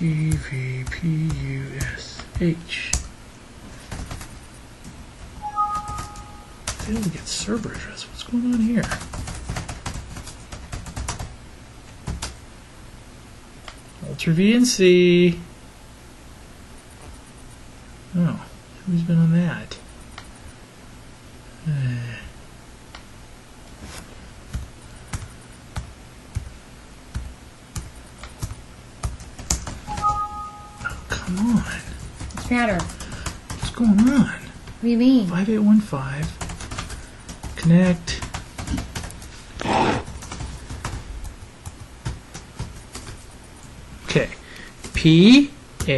TVPUSH. Failed to get server address. What's going on here? Ultra VNC. Oh, who's been on that? Oh, come on. What's the matter? What's going on? What do you mean? 5815. Connect. Okay. PATVPUSH.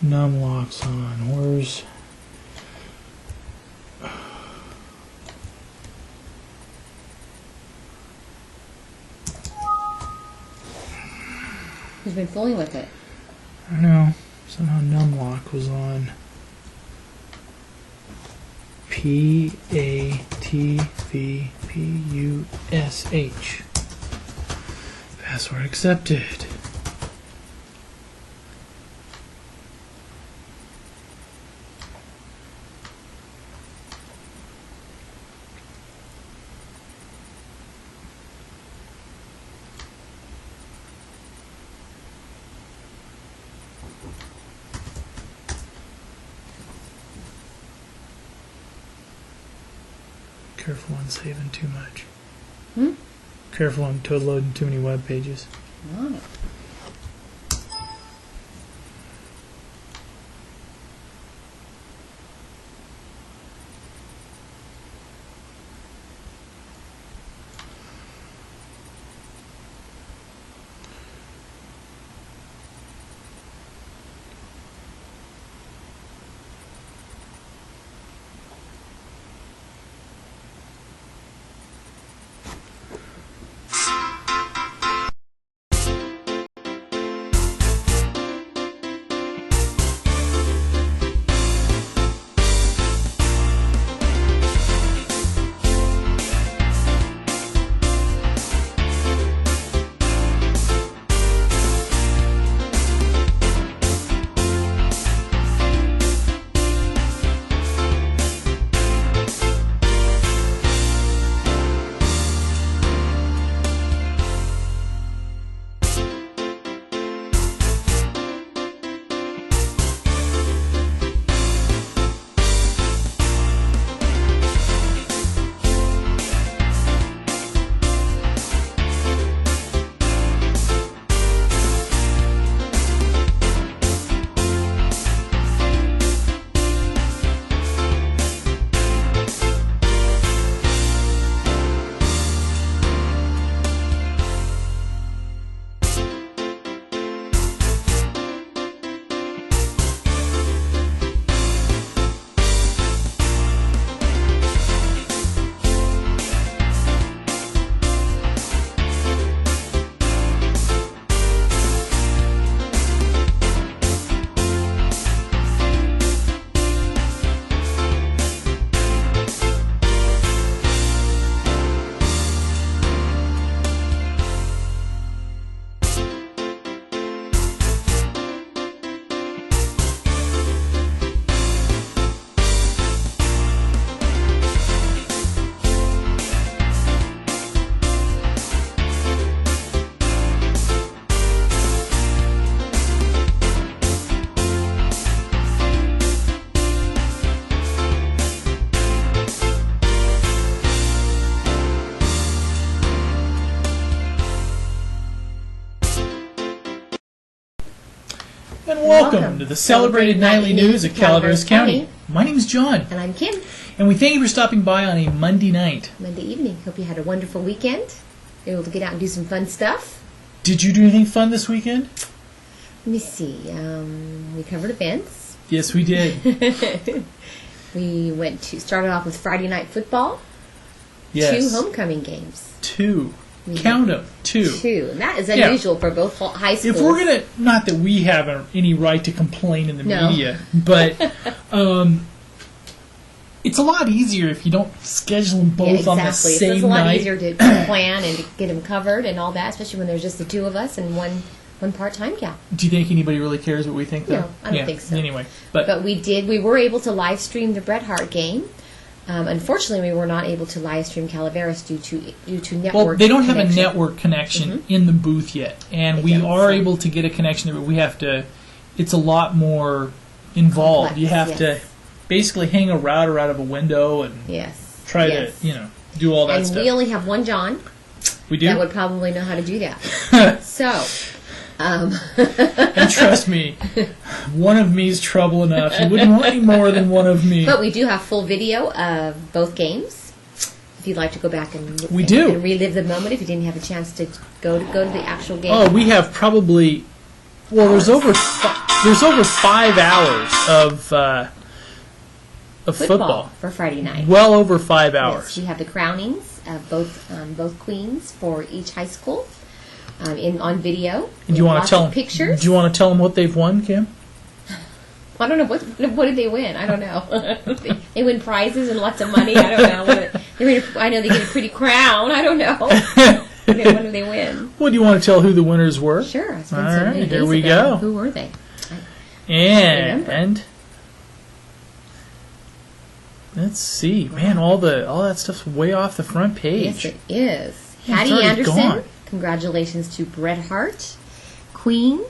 Numlocks on. Where's... Who's been fooling with it? I don't know. Somehow numlock was on. PATVPUSH. Password accepted. Careful on saving too much. Careful on loading too many web pages. Right. welcome to the celebrated nightly news of Calaveras County. My name's John, And I'm Kim. and we thank you for stopping by on a Monday night. Monday evening. Hope you had a wonderful weekend. Able to get out and do some fun stuff. Did you do anything fun this weekend? Let me see. We covered events. Yes, we did. We started off with Friday night football. Yes. 2 homecoming games. 2. Count them. 2. 2. And that is unusual for both high schools. If we're going to, not that we have any right to complain in the media, but it's a lot easier if you don't schedule them both on the same night. It's a lot easier to plan and to get them covered and all that, especially when there's just the 2 of us and one part-time gal. Do you think anybody really cares what we think, though? No, I don't think so. Anyway. But we were able to live stream the Bret Hart game. Unfortunately, we were not able to live stream Calaveras due to network. Well, they don't have connection. a network connection in the booth yet, and we are able to get a connection, but we have to. It's a lot more involved. Complex, you have to basically hang a router out of a window and try to do all that and stuff. And we only have one John. We do. That would probably know how to do that. So. And trust me, one of me's trouble enough. You wouldn't want any more than one of me. But we do have full video of both games. If you'd like to go back and relive the moment, if you didn't have a chance to go to the actual game. Oh, we have probably. Well, there's over 5 hours of football for Friday night. Well over 5 hours. Yes, we have the crownings of both queens for each high school. On video. And do you want to tell them pictures? Do you want to tell them what they've won, Kim? I don't know what did they win. I don't know. They win prizes and lots of money. I don't know. I know they get a pretty crown. I don't know. What do they win? Well, do you want to tell who the winners were? Sure. It's been All so right, many here days we ago. go. Who were they? And let's see, man, all that stuff's way off the front page. Yes, it is. Yeah, Hattie it's Anderson. gone. Congratulations to Bret Hart, Queen,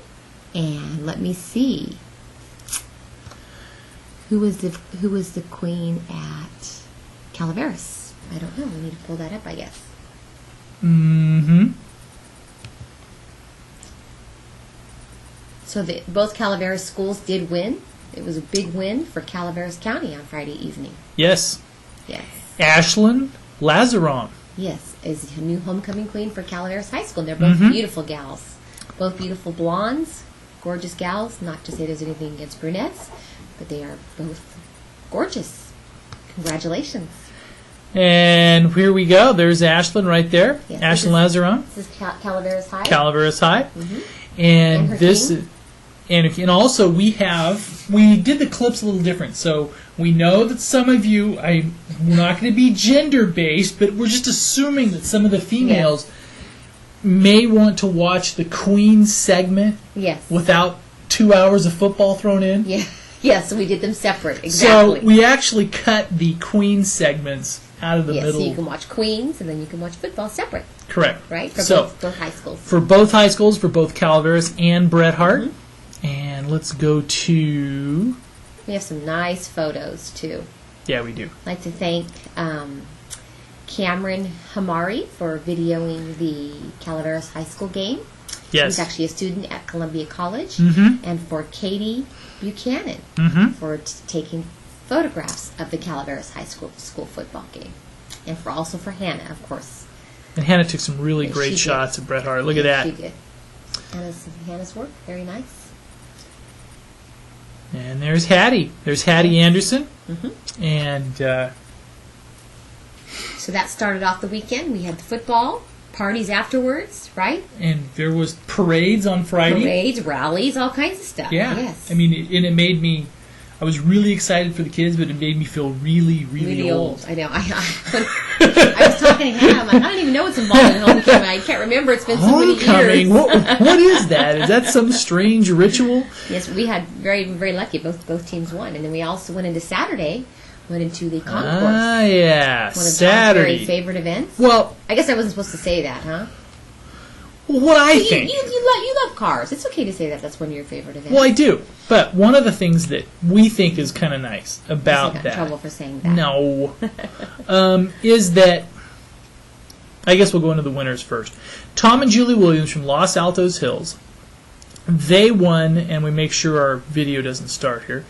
and let me see. Who was the queen at Calaveras? I don't know. We need to pull that up, I guess. Mm-hmm. So both Calaveras schools did win. It was a big win for Calaveras County on Friday evening. Yes. Yes. Ashlyn Lazaron. Yes, is a new homecoming queen for Calaveras High School. They're both beautiful gals. Both beautiful blondes, gorgeous gals. Not to say there's anything against brunettes, but they are both gorgeous. Congratulations. And here we go. There's Ashlyn right there. Yes, Ashlyn Lazaron. This is Calaveras High. Calaveras High. Mm-hmm. And her this team. and also we did the clips a little different. So we know that some of you, we're not going to be gender based, but we're just assuming that some of the females may want to watch the Queen segment without 2 hours of football thrown in. Yeah. Yes, so we did them separate. Exactly. So we actually cut the Queen segments out of the middle. So you can watch Queens and then you can watch football separate. Correct. Right? For both high schools. For both high schools, for both Calaveras and Bret Hart. Mm-hmm. And let's go to... We have some nice photos, too. Yeah, we do. I'd like to thank Cameron Hamari for videoing the Calaveras High School game. Yes. He's actually a student at Columbia College. Mm-hmm. And for Katie Buchanan for taking photographs of the Calaveras High School football game. And also for Hannah, of course. And Hannah took some really great shots of Bret Hart. Look at that. She did. Hannah's work, very nice. And there's Hattie. There's Hattie Anderson. Mm-hmm. And so that started off the weekend. We had the football, parties afterwards, right? And there was parades on Friday. Parades, rallies, all kinds of stuff. Yeah. Yes. I mean, it made me... I was really excited for the kids, but it made me feel really, really old. I know. I was talking to Hannah. I'm like, I don't even know what's involved in homecoming. I can't remember. It's been so many years. What is that? Is that some strange ritual? Yes, we had very, very lucky. Both teams won, and then we also went into Saturday. Went into the concourse. Ah, yeah, one of Saturday. John's very favorite events. Well, I guess I wasn't supposed to say that, huh? What I think. You love cars. It's okay to say that that's one of your favorite events. Well, I do. But one of the things that we think is kind of nice about that. Trouble for saying that. No. Is that. I guess we'll go into the winners first. Tom and Julie Williams from Los Altos Hills they won, and we make sure our video doesn't start here.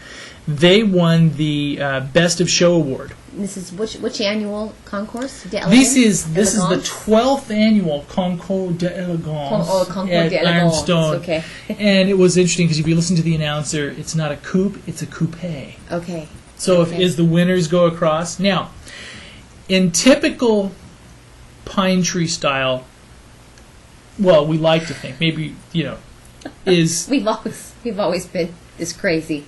They won the Best of Show award. This is which annual concourse? This is the 12th annual Concours d'Elegance Concours at Ironstone. Okay. And it was interesting because if you listen to the announcer, it's not a coupe, it's a coupe. Okay. So as the winners go across. Now, in typical pine tree style, well, we like to think, maybe, is... We've always been this crazy.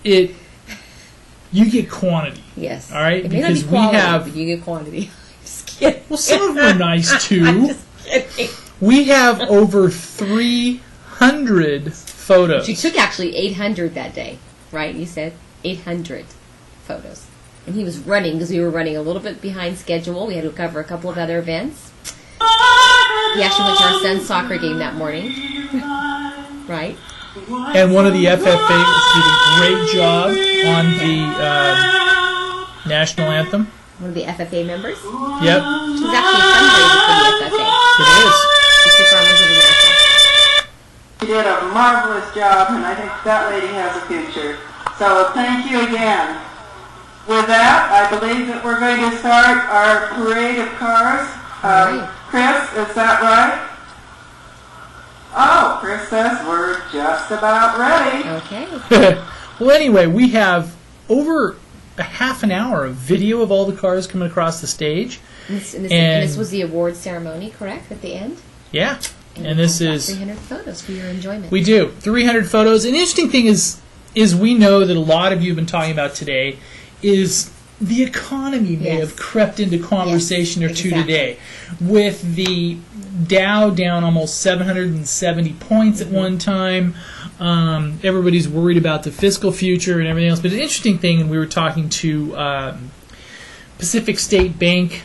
You get quantity. Yes. All right? It may Because not be quality, we have... but you get quantity. Just kidding. Well, some of them are nice, too. I'm just kidding. We have over 300 photos. You took actually 800 that day, right? You said 800 photos. And he was running, because we were running a little bit behind schedule. We had to cover a couple of other events. He actually went to our son's soccer game that morning. Right? And one of the FFA did a great job on the national anthem. One of the FFA members? Yep. She was actually fundraising for the FFA. It is. It's the Farmers of America. You did a marvelous job, and I think that lady has a future. So thank you again. With that, I believe that we're going to start our parade of cars. Right. Chris, is that right? Oh, Chris says we're just about ready. Okay. Well, anyway, we have over a half an hour of video of all the cars coming across the stage. And this was the award ceremony, correct, at the end? Yeah. And this is... 300 photos for your enjoyment. We do. 300 photos. An interesting thing is we know that a lot of you have been talking about today is the economy may have crept into conversation or two today. With the Dow down almost 770 points at one time. Everybody's worried about the fiscal future and everything else. But an interesting thing, and we were talking to Pacific State Bank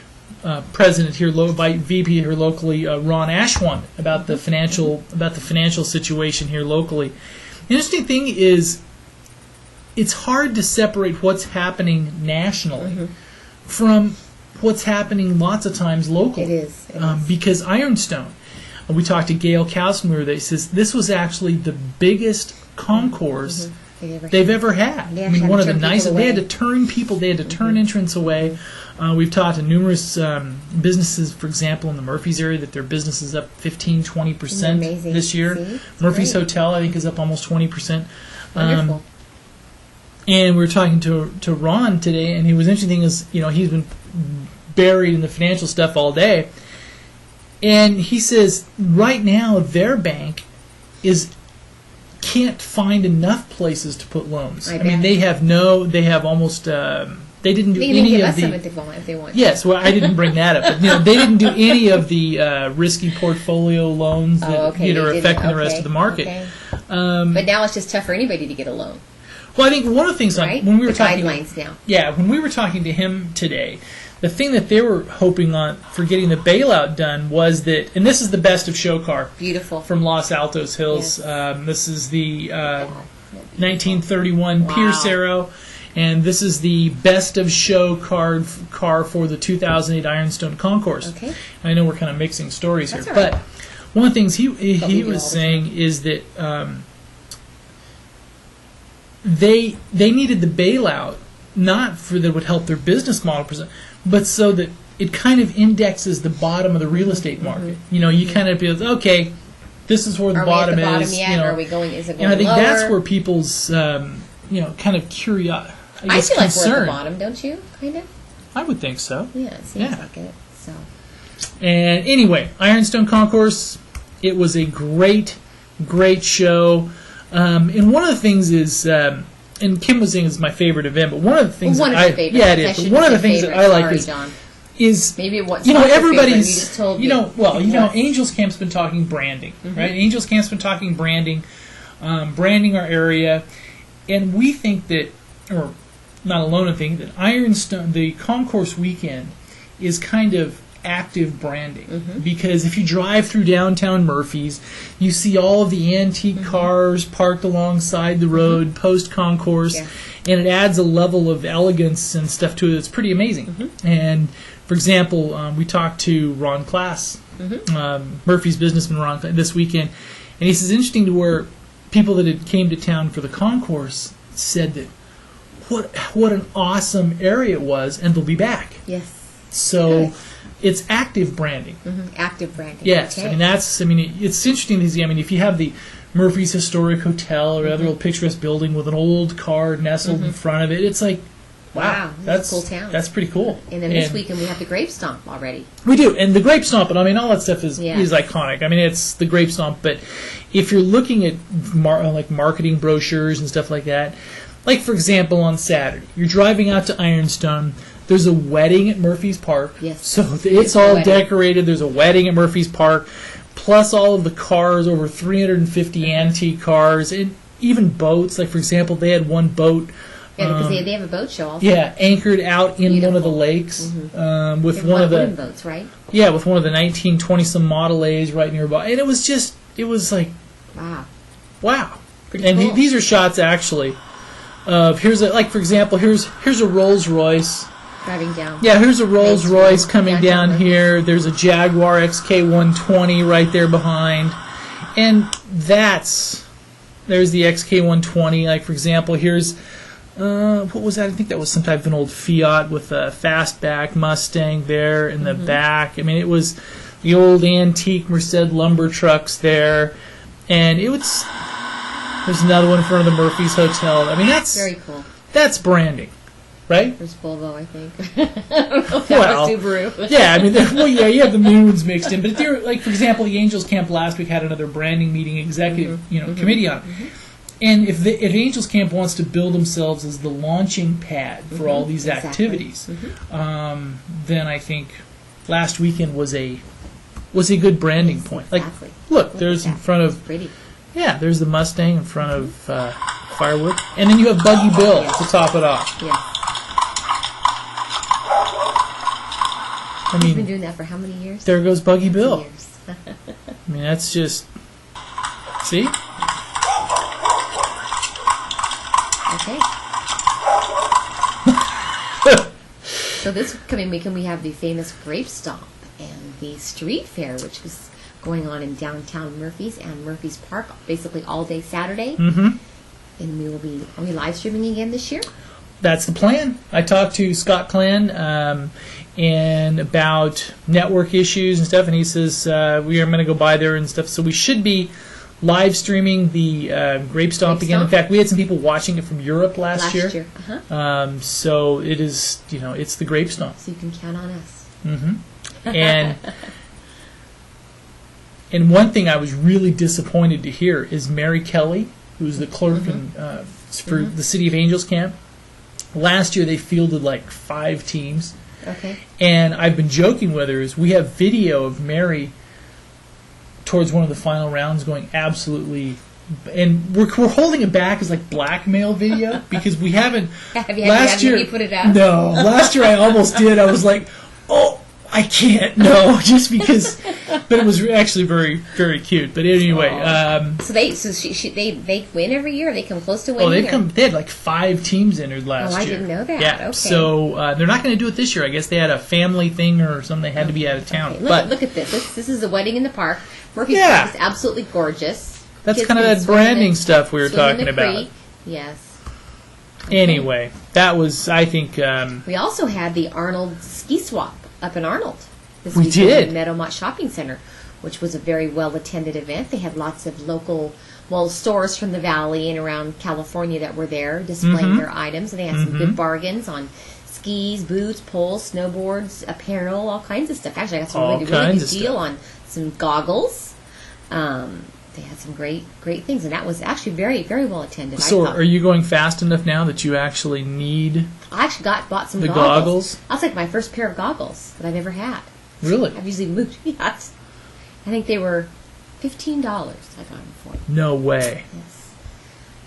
president here, VP here locally, Ron Ashwan, about the financial situation here locally. The interesting thing is, it's hard to separate what's happening nationally from what's happening lots of times locally. It is. Because Ironstone, we talked to Gail Cowson, we were there, he says this was actually the biggest concourse they've ever had. I mean, one of the nicest. They had to turn people, they had to turn entrants away. We've talked to numerous businesses, for example, in the Murphys area, that their business is up 15-20% this year. See? Murphys Hotel, I think, is up almost 20%. Wonderful. And we were talking to Ron today, and he was interesting is, he's been buried in the financial stuff all day. And he says right now their bank can't find enough places to put loans. I mean, they have almost they didn't do any of the. If they want. Yes, well, I didn't bring that up, but they didn't do any of the risky portfolio loans that are affecting the rest of the market. Okay. But now it's just tough for anybody to get a loan. Well, I think one of the things when we were talking, guidelines now. Yeah, when we were talking to him today, the thing that they were hoping on for getting the bailout done was that, and this is the Best of Show car, beautiful, from Los Altos Hills. Yes. This is the 1931 Pierce Arrow, and this is the Best of Show car for the 2008 Ironstone Concourse. Okay. I know we're kind of mixing stories That's here, all right. but one of the things he was saying is that. They needed the bailout not for that it would help their business model, but so that it kind of indexes the bottom of the real estate market. You kind of feel, okay, this is where the bottom is. Are we going? Is it going and I think lower? that's where people's kind of curiosity. I feel like concern. we're at the bottom, don't you? Kind of. I would think so. Yeah, it seems like it. So. And anyway, Ironstone Concourse. It was a great show. And one of the things is, and Kim was saying it's my favorite event, but one of the things it is. But one of the things that I like is maybe it was everybody's Angels Camp's been talking branding, right? Angels Camp's been talking branding, branding our area, and we think that, or not alone in thinking that Ironstone, the Concourse weekend, is kind of active branding, because if you drive through downtown Murphys, you see all of the antique cars parked alongside the road post-concourse, and it adds a level of elegance and stuff to it that's pretty amazing. And for example, we talked to Ron Klass, Murphy's businessman Ron Klass, this weekend, and he says interesting to where people that had came to town for the concourse said that what an awesome area it was, and they'll be back. Yes. So it's active branding. Active branding. Yes, Okay. it's interesting to see. I mean, if you have the Murphy's Historic Hotel or other old picturesque building with an old car nestled in front of it, it's like, wow, that's a cool town. That's pretty cool. And then this weekend we have the Grape Stomp already. We do, and the Grape Stomp, and I mean, all that stuff is iconic. I mean, it's the Grape Stomp, but if you're looking at like marketing brochures and stuff like that, like for example, on Saturday, you're driving out to Ironstone. There's a wedding at Murphy's Park. Yes. So it's all decorated. There's a wedding at Murphy's Park, plus all of the cars, over 350 antique cars, and even boats. Like, for example, they had one boat. Yeah, because they have a boat show also. Yeah, anchored out in one of the lakes with one of the wooden boats, right? Yeah, with one of the 1920-some Model A's right nearby. And it was like, wow. Pretty and cool. These are shots, actually, of, for example, here's a Rolls-Royce. Driving down. Yeah, here's a Rolls-Royce coming down here. There's a Jaguar XK120 right there behind. And there's the XK120. Like, for example, here's, what was that? I think that was some type of an old Fiat with a fastback Mustang there in the back. I mean, it was the old antique Merced lumber trucks there. And there's another one in front of the Murphy's Hotel. I mean, that's very cool. That's branding. Right? There's Volvo, I think. I don't know if that was Subaru. Yeah, I mean, you have the moons mixed in. But like, for example, the Angels Camp last week had another branding meeting, executive committee on it. And if Angels Camp wants to build themselves as the launching pad for all these activities, then I think last weekend was a good branding point. Like, look, there's in front of there's the Mustang in front of Firewood, and then you have Buggy Bill to top it off. Yeah. I mean, he's been doing that for how many years? There goes Buggy Bill. Years. I mean, that's just... See? Okay. So this coming weekend we have the famous Grape Stomp and the Street Fair, which is going on in downtown Murphy's and Murphy's Park, basically all day Saturday. And are we live streaming again this year? That's the plan. I talked to Scott Clan and about network issues and stuff, and he says we are going to go by there and stuff. So we should be live streaming the Grape Stomp again. In fact, we had some people watching it from Europe last year. So it is, it's the Grape Stomp. So you can count on us. And one thing I was really disappointed to hear is Mary Kelly, who's the clerk for the City of Angels Camp. Last year they fielded like 5 teams. Okay. And I've been joking with her is we have video of Mary towards one of the final rounds going absolutely, and we're holding it back as like blackmail video because we haven't. Have you put it out? No, last year I almost did. I was like, oh, I can't. No, just because. But it was actually very, very cute. But anyway, so they win every year. They come close to winning. They had like 5 teams entered last year. I didn't know that. Yeah. Okay. So they're not going to do it this year. I guess they had a family thing or something. They had to be out of town. Okay. Look at this. This is a wedding in the park. Murphy's Park is absolutely gorgeous. That's kind of that branding stuff we were talking about. Yes. Okay. Anyway, that was, I think. We also had the Arnold Ski Swap up in Arnold. We did. In Meadowmont Shopping Center, which was a very well-attended event. They had lots of local, stores from the valley and around California that were there displaying their items. And they had some good bargains on skis, boots, poles, snowboards, apparel, all kinds of stuff. Actually, I got some really good deal on some goggles. They had some great things, and that was actually very, very well attended. So, are you going fast enough now that you actually need? I actually bought some goggles. That's like my first pair of goggles that I've ever had. Really? I've usually moved. Yes. I think they were $15. I got them for. No way. Yes.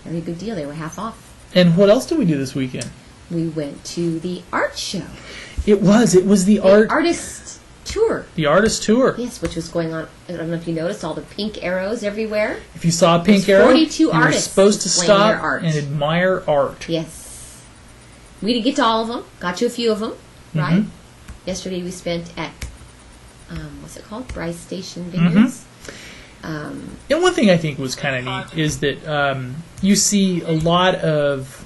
Very good deal. They were half off. And what else did we do this weekend? We went to the art show. It was the artist tour. The artist tour. Yes, which was going on. I don't know if you noticed all the pink arrows everywhere. If you saw a pink arrow, 42 you were artists supposed to stop and admire art. Yes. We didn't get to all of them. Got to a few of them, right? Yesterday we spent at, what's it called? Bryce Station Vineyards. And one thing I think was kind of neat is that you see a lot of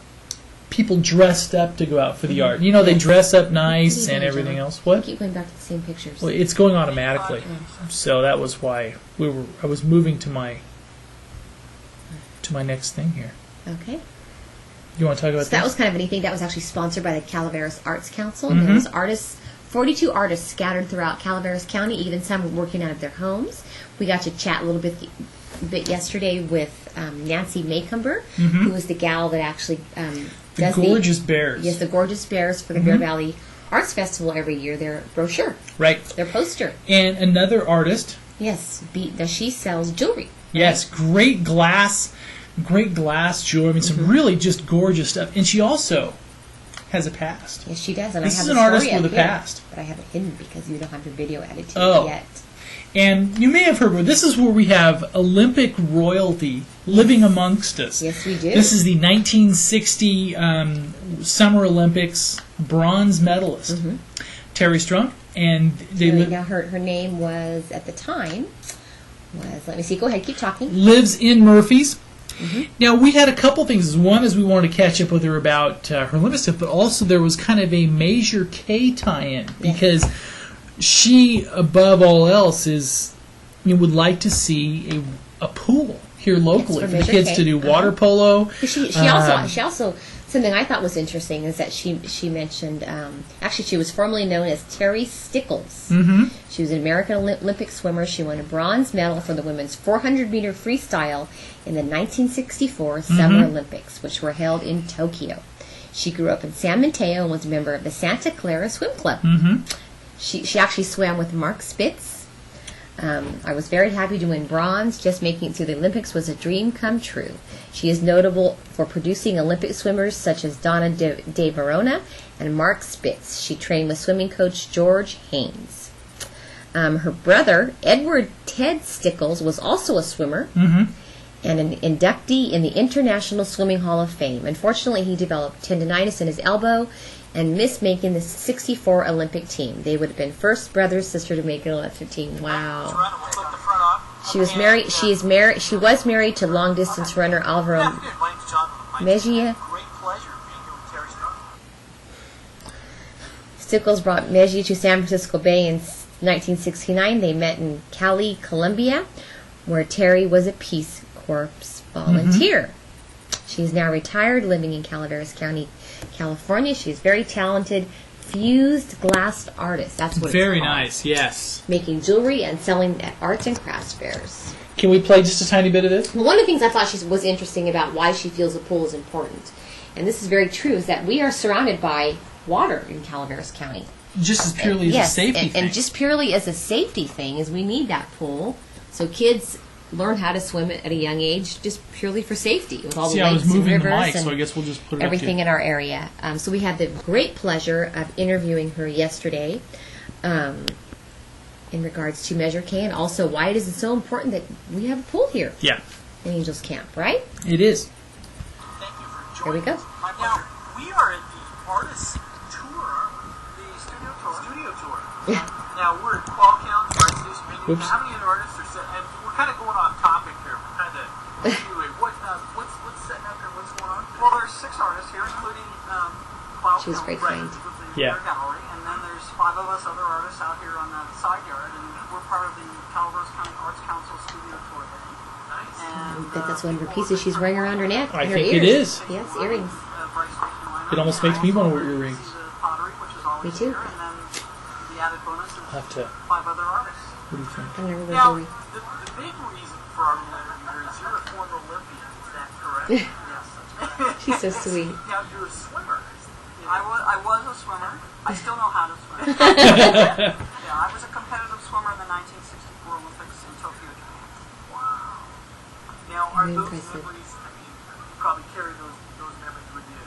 people dressed up to go out for the art. You know, they dress up nice and everything else. What? Keep going back to the same pictures. Well, it's going automatically, so that was why I was moving to my next thing here. Okay. You want to talk about So that was kind of a neat thing. That was actually sponsored by the Calaveras Arts Council. There was 42 artists scattered throughout Calaveras County, even some working out of their homes. We got to chat a little bit yesterday with Nancy Maycumber, who was the gal that actually does the Gorgeous Bears. Yes, the Gorgeous Bears for the Bear Valley Arts Festival every year. Their brochure, right? Their poster. And another artist. Yes, she sells jewelry. Yes, great glass jewelry. I mean, some really just gorgeous stuff. And she also has a past. Yes, she does. And this I have is an a artist story with a here, past. but I have it hidden because you don't have the video added to it yet. And you may have heard, this is where we have Olympic royalty living amongst us. Yes, we do. This is the 1960 Summer Olympics bronze medalist, Terry Strunk. And now her name was, at the time, let me see, go ahead, keep talking. Lives in Murphy's. Now, we had a couple things. One is we wanted to catch up with her about her Olympic stuff, but also there was kind of a Measure K tie-in because she, above all else, would like to see a pool here locally for the kids to do water polo. She also something I thought was interesting is that she mentioned actually she was formerly known as Terry Stickles. She was an American Olympic swimmer. She won a bronze medal for the women's 400-meter freestyle in the 1964 Summer Olympics, which were held in Tokyo. She grew up in San Mateo and was a member of the Santa Clara Swim Club. She actually swam with Mark Spitz. I was very happy to win bronze. Just making it through the Olympics was a dream come true. She is notable for producing Olympic swimmers such as Donna De Verona and Mark Spitz. She trained with swimming coach George Haynes. Her brother, Edward Ted Stickles, was also a swimmer and an inductee in the International Swimming Hall of Fame. Unfortunately, he developed tendonitis in his elbow and missed making the 64 Olympic team. They would have been first brother sister to make an Olympic team. Wow. She was married. She was married to long distance runner Alvaro Mejia. Stickles brought Mejia to San Francisco Bay in 1969. They met in Cali, Colombia, where Terry was a Peace Corps volunteer. She's now retired, living in Calaveras County, California. She's very talented, fused glass artist. That's what very it's called. Nice, yes. Making jewelry and selling at arts and crafts fairs. Can we play just a tiny bit of this? Well, one of the things I thought was interesting about why she feels a pool is important, and this is very true, is that we are surrounded by water in Calaveras County. Just as purely as a safety thing. And just purely as a safety thing is we need that pool so kids learn how to swim at a young age just purely for safety with all the lakes and rivers so I guess we'll just put it everything in our area. So we had the great pleasure of interviewing her yesterday in regards to Measure K and also why it is so important that we have a pool here in Angels Camp, right? It is. Thank you for joining. Here we go. Now, we are at the artist tour, the studio tour. Now, we're at 12 County Arts District. How many other artists are set? And we're kind of going off topic here. We're kind of, anyway, what's setting up here? What's going on? Well, there's 6 artists here, including She was very kind. Their gallery, and then there's 5 of us other artists out here on the side yard, and we're part of the Calaveras County Arts Council studio tour there. Nice. I bet that's one of her pieces she's wearing around her neck. I her think ears. it is. Yes, earrings. It almost makes me want to wear earrings. Me too. And then the added bonus is I'll have to. 5 other artists. What do you think? I never wear Now, jewelry. the big reason for our interview is you're a former Olympian. Is that correct? Yes, that's right. She's so sweet. Now, you're a swimmer. I was a swimmer. I still know how to swim. I was a competitive swimmer in the 1964 Olympics in Tokyo, Japan. Wow. Now, are those memories, I mean, you probably carry those memories with you.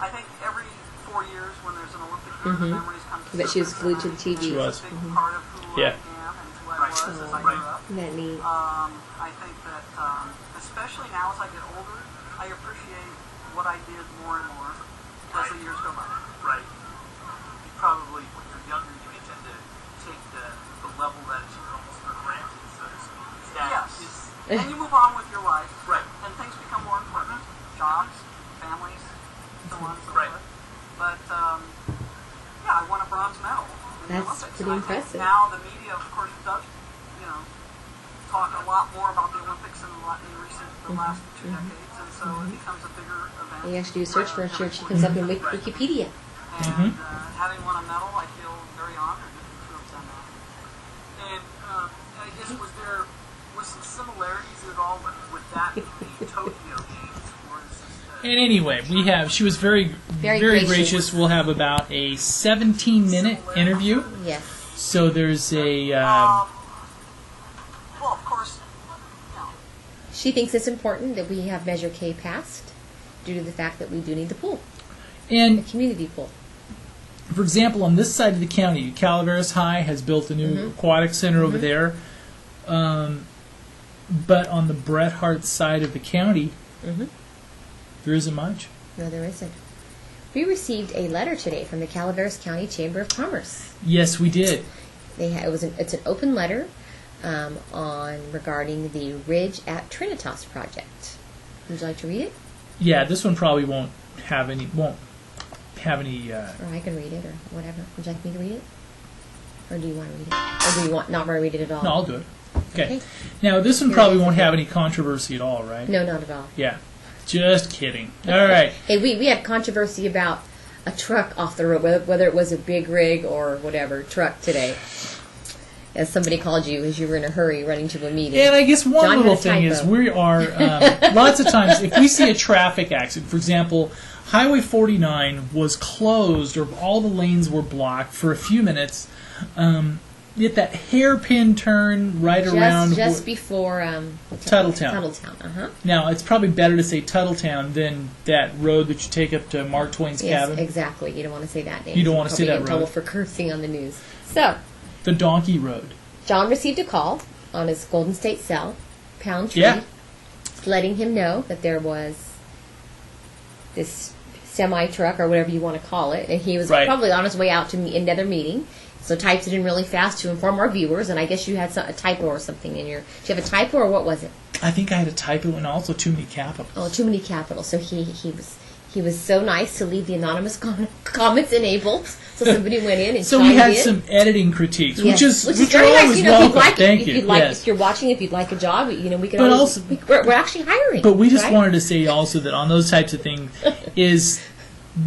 I think every 4 years when there's an Olympic year, the memories come to I bet she was glued to the TV. She was. It's a big part of who I am and who I was as I grew up. Isn't that neat? I think that, especially now as I get older, I appreciate what I did more and more as the years go by. Right. You probably, when you're younger, you may tend to take the level that is almost for granted, so to speak. Is that, Yes. and you move on with your life. Right. And things become more important. Jobs, families, so on and so Right. forth. But, yeah, I won a bronze medal in the That's Olympics. pretty And I think impressive. now the media, of course, does, talk a lot more about the Olympics in the last 2 decades, and so it becomes a bigger event. You actually do a search for it, she comes up in Wikipedia. And having won a medal, I feel very honored to have done that. And I guess was some similarities at all with that in the Tokyo Games? Or is this And anyway, she was very gracious. We'll have about a 17-minute interview. Yes. So there's a... Well, of course, She thinks it's important that we have Measure K passed due to the fact that we do need the pool, the and community pool. for example, on this side of the county, Calaveras High has built a new aquatic center over there. But on the Bret Hart side of the county, there isn't much. No, there isn't. We received a letter today from the Calaveras County Chamber of Commerce. Yes, we did. It's an open letter regarding the Ridge at Trinitas project. Would you like to read it? Yeah, this one probably won't have any. Or I can read it, or whatever. Would you like me to read it? Or do you want to read it? Or do you not want to read it at all? No, I'll do it. Okay. Okay. Now, this one probably won't have any controversy at all, right? No, not at all. Yeah. Just kidding. All right. Hey, we had controversy about a truck off the road, whether it was a big rig or whatever truck today. As somebody called you as you were in a hurry running to a meeting. And I guess one John little had a thing is typo. we are, lots of times, if we see a traffic accident, for example, Highway 49 was closed or all the lanes were blocked for a few minutes, yet that hairpin turn right around just before Tuttletown. Tuttletown, Now, it's probably better to say Tuttletown than that road that you take up to Mark Twain's Yes, cabin. exactly. You don't want to say that name. You don't want to say Probably that get in trouble road. for cursing on the news. So, The Donkey Road. John received a call on his Golden State cell, Pound Tree, Yeah. letting him know that there was this semi-truck or whatever you want to call it, and he was Right. probably on his way out to another meeting. So typed it in really fast to inform our viewers, and I guess you had a typo or something in your... Did you have a typo, or what was it? I think I had a typo and also too many capitals. Oh, too many capitals. So he was so nice to leave the anonymous comments enabled. So somebody went in and So chimed we had in. some editing critiques, Yes. which are very nice. always You know, if welcome. you'd like Thank it, you. if you'd like, Yes. if you're watching, if you'd like a job, we could. But always, also- we're actually hiring. But we just right? wanted to say also that on those types of things is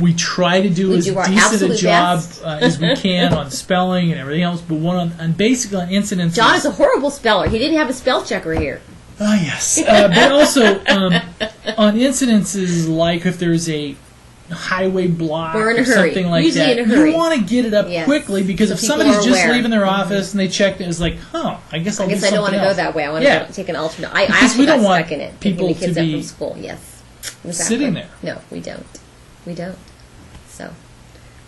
we try to do We as do our decent a absolute job best. as we can on spelling and everything else, but basically on incidents. John is a horrible speller. He didn't have a spell checker here. Ah, yes. But also on incidences like if there's a highway block We're in a or hurry. something like Usually that, in a hurry. you want to get it up Yes. quickly because So if people somebody's are just aware. leaving their office and they check it, it's like, I guess I'll I guess do I don't want something to go else. that way. I want Yeah. to take an alternate. I Because actually we don't got want stuck in it. people picking the kids to up be from school. Yes. Exactly. sitting there. No, we don't. We don't. So,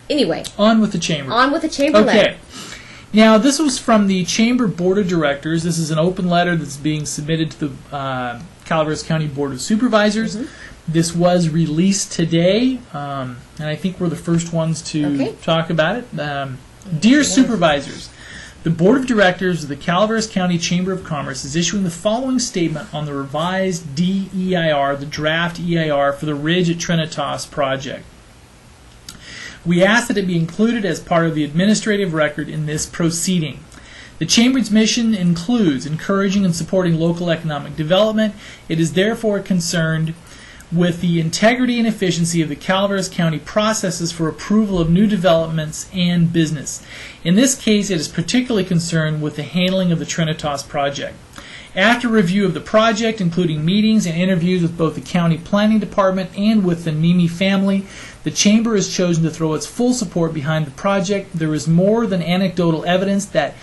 anyway, On with the chamber. on with the chamber Okay. letter. Now, this was from the Chamber Board of Directors. This is an open letter that's being submitted to the Calaveras County Board of Supervisors. Mm-hmm. This was released today, and I think we're the first ones to Okay. talk about it. Dear Supervisors, the Board of Directors of the Calaveras County Chamber of Commerce is issuing the following statement on the revised DEIR, the draft EIR for the Ridge at Trinitas project. We ask that it be included as part of the administrative record in this proceeding. The Chamber's mission includes encouraging and supporting local economic development. It is therefore concerned with the integrity and efficiency of the Calaveras County processes for approval of new developments and business. In this case, it is particularly concerned with the handling of the Trinitas project. After review of the project, including meetings and interviews with both the County Planning Department and with the Nimi family, the Chamber has chosen to throw its full support behind the project. There is more than anecdotal evidence that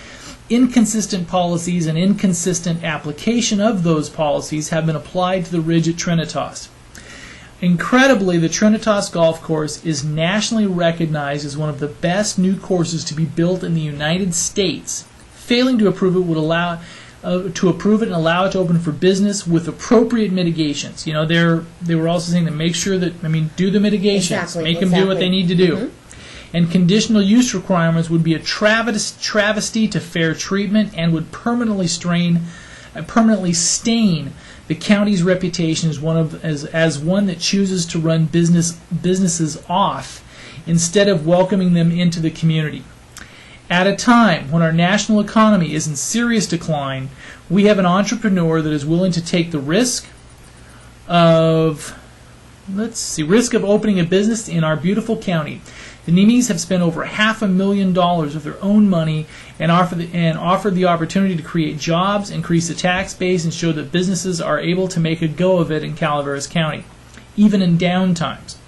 inconsistent policies and inconsistent application of those policies have been applied to the Ridge at Trinitas. Incredibly, the Trinitas Golf Course is nationally recognized as one of the best new courses to be built in the United States. Failing to approve it would allow to approve it and allow it to open for business with appropriate mitigations. You know, they were also saying that make sure that do the mitigations, Exactly, make them do what they need to do. And conditional use requirements would be a travesty to fair treatment and would permanently strain permanently stain the county's reputation as one that chooses to run businesses off instead of welcoming them into the community. At a time when our national economy is in serious decline, we have an entrepreneur that is willing to take the risk of opening a business in our beautiful county. The Nimis have spent over $500,000 of their own money and offered the opportunity to create jobs, increase the tax base, and show that businesses are able to make a go of it in Calaveras County, even in down times.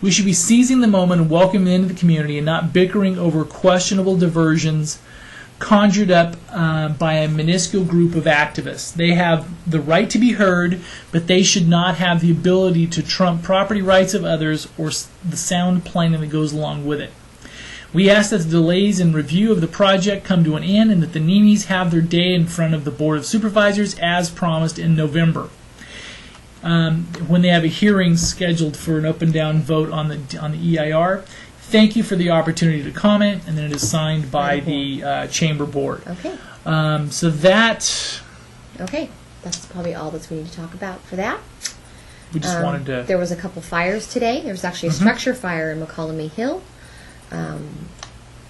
We should be seizing the moment and welcoming them into the community and not bickering over questionable diversions conjured up by a minuscule group of activists. They have the right to be heard, but they should not have the ability to trump property rights of others or the sound planning that goes along with it. We ask that the delays in review of the project come to an end and that the Nimis have their day in front of the Board of Supervisors as promised in November, when they have a hearing scheduled for an up and down vote on the EIR. Thank you for the opportunity to comment, and then it is signed by the Chamber Board. Okay. So that... Okay. That's probably all that we need to talk about for that. We just wanted to... There was a couple fires today. There was actually a structure fire in McCollum Hill,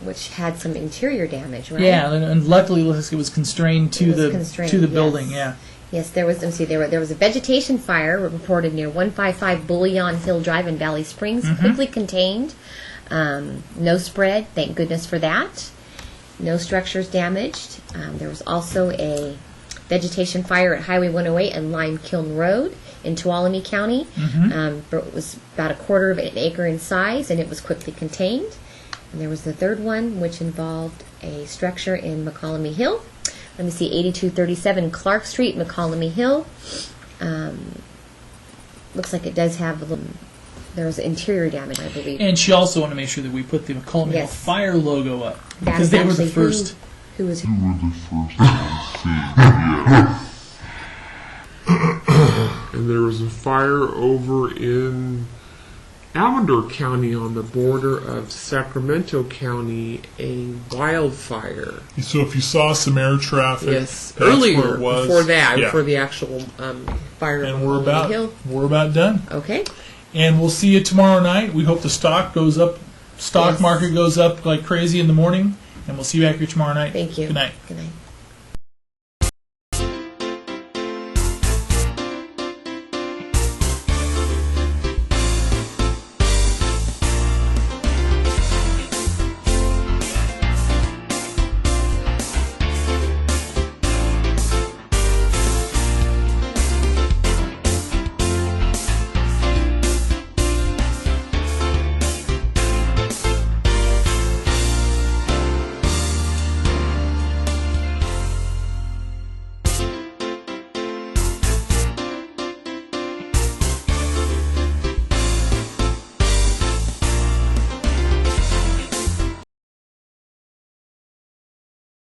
which had some interior damage, right? Yeah, and luckily it was constrained to the building. Yeah. Yes, there was. Let's see, there was a vegetation fire reported near 155 Bullion Hill Drive in Valley Springs, quickly contained. No spread, thank goodness for that. No structures damaged. There was also a vegetation fire at Highway 108 and Lime Kiln Road in Tuolumne County. It was about a quarter of an acre in size, and it was quickly contained. And there was the third one, which involved a structure in McCollum Hill. Let me see, 8237 Clark Street, McCollum Hill. Looks like it does have a little... There was interior damage, I believe. And she also wanted to make sure that we put the McCollum Hill Fire logo up. Because they were the first. Who was And there was a fire over in Amador County on the border of Sacramento County, a wildfire. So if you saw some air traffic, yes, that's earlier where it was. before that, Yeah. before the actual fire. And on we're the hill. about done. Okay. And we'll see you tomorrow night. We hope the stock goes up. Stock market goes up like crazy in the morning. And we'll see you back here tomorrow night. Thank you. Good night. Good night.